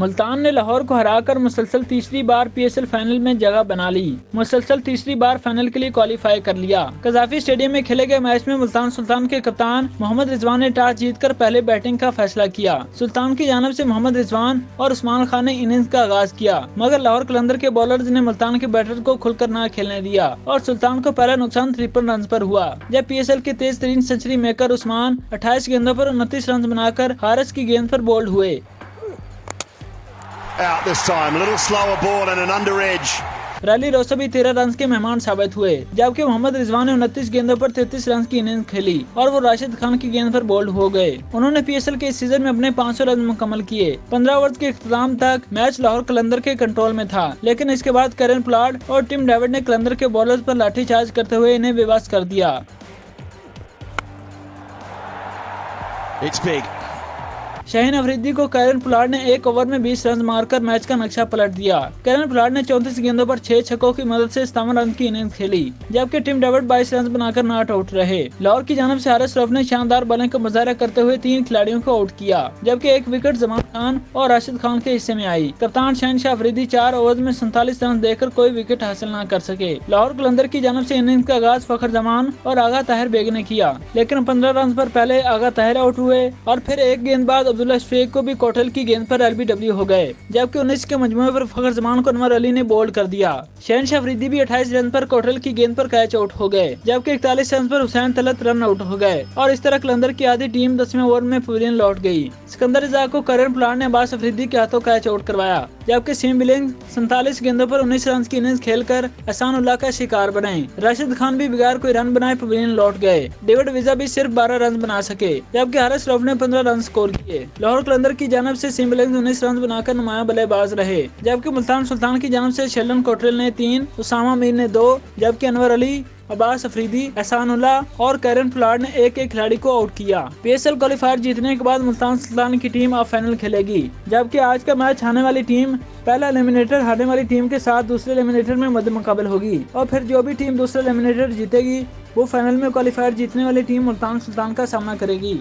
मुल्तान ने लाहौर को हराकर मुसलसल तीसरी बार पीएसएल फाइनल में जगह बना ली। मुसलसल तीसरी बार फाइनल के लिए क्वालिफाई कर लिया। कजाफी स्टेडियम में खेले गए मैच में मुल्तान सुल्तान के कप्तान मोहम्मद रिजवान ने टॉस जीतकर पहले बैटिंग का फैसला किया। सुल्तान की जानिब से मोहम्मद रिजवान और उस्मान खान ने इनिंग्स का आगाज किया, मगर लाहौर कलंदर के बॉलर्स ने मुल्तान के बैटर को खुलकर न खेलने दिया और सुल्तान को पहला नुकसान 53 रन पर हुआ, जब पीएसएल के तेज तरीन सेंचुरी मेकर उस्मान 28 गेंदों पर 29 रन बनाकर हारिस की गेंद पर बोल्ड हुए। Out this time, a little slower ball and an under edge. Rilee Rossouw भी 13 रन के मेहमान साबित हुए, जबकि मोहम्मद रिजवान ने 29 गेंदों पर 33 रन की इनिंग्स खेली और वो राशिद खान की गेंद पर बोल्ड हो गए। उन्होंने पीएसएल के इस सीजन में अपने 500 रन मुकम्मल किए। 15 ओवर के इख्तिताम तक मैच लाहौर कलंदर के कंट्रोल में था, लेकिन इसके बाद कैरन पोलार्ड और टिम डेविड ने कलंदर के बॉलर्स पर लाठीचार्ज करते हुए इन्हें बेबस कर दिया। It's big. शाहीन अफरीदी को कैरन पोलार्ड ने एक ओवर में 20 रन मारकर मैच का नक्शा पलट दिया। कैरन पोलार्ड ने 34 गेंदों पर 6 छक्कों की मदद से 57 रन की इनिंग्स खेली, जबकि टिम डेविड 22 रन बनाकर नॉट आउट रहे। लाहौर की जानिब से हारिस रऊफ ने शानदार बॉलिंग का मुजाहरा करते हुए 3 खिलाड़ियों को आउट किया, जबकि एक विकेट जमान खान और राशिद खान के हिस्से में आई। कप्तान शहनशाह अफरीदी 4 ओवर में 47 रन देकर कोई विकेट हासिल न कर सके। लाहौर कलंदर की जानिब से इनिंग्स का आगाज फखर जमान और आगा ताहिर बेग ने किया, लेकिन 15 रन पर पहले आगा ताहिर आउट हुए और फिर एक गेंद बाद अब्दुल्ला शफीक को भी कोटल की गेंद पर एलबीडब्ल्यू हो गए, जबकि 19 के मजमूए पर फखर जमान को अनवर अली ने बोल्ड कर दिया। शहनशाह अफरीदी भी 28 रन पर कोटल की गेंद पर कैच आउट हो गए, जबकि 41 रन पर हुसैन तलत रन आउट हो गए और इस तरह कलंदर की आधी टीम 10वें ओवर में पवेलियन लौट गई। सिकंदर रजा को कैरन पोलार्ड ने अब्बास अफरीदी के हाथों कैच आउट करवाया, जबकि सीम बिलिंग 47 गेंदों पर 19 रन की इनिंग्स खेलकर एहसानुल्लाह का शिकार बने। राशिद खान भी बगैर कोई रन बनाए पवेलियन लौट गए। डेविड विजा भी सिर्फ 12 रन बना सके, जबकि हारिस रऊफ ने 15 रन स्कोर किए। लाहौर कलंदर की जानिब से सीम बिलिंग 19 रन बनाकर नुमाया बल्लेबाज रहे, जबकि मुल्तान सुल्तान की जानिब से शेल्डन कोटरेल ने 3, उसामा मीर ने 2, जबकि अनवर अली, अब्बास अफरीदी, एहसानुल्लाह और कैरन पोलार्ड ने एक खिलाड़ी को आउट किया। पीएसएल क्वालिफायर जीतने के बाद मुल्तान सुल्तान की टीम अब फाइनल खेलेगी, जबकि आज का मैच हारने वाली टीम पहला एलिमिनेटर हारने वाली टीम के साथ दूसरे एलिमिनेटर में मद्दे मुकाबल होगी और फिर जो भी टीम दूसरा एलिमिनेटर जीतेगी वो फाइनल में क्वालिफायर जीतने वाली टीम मुल्तान सुल्तान का सामना करेगी।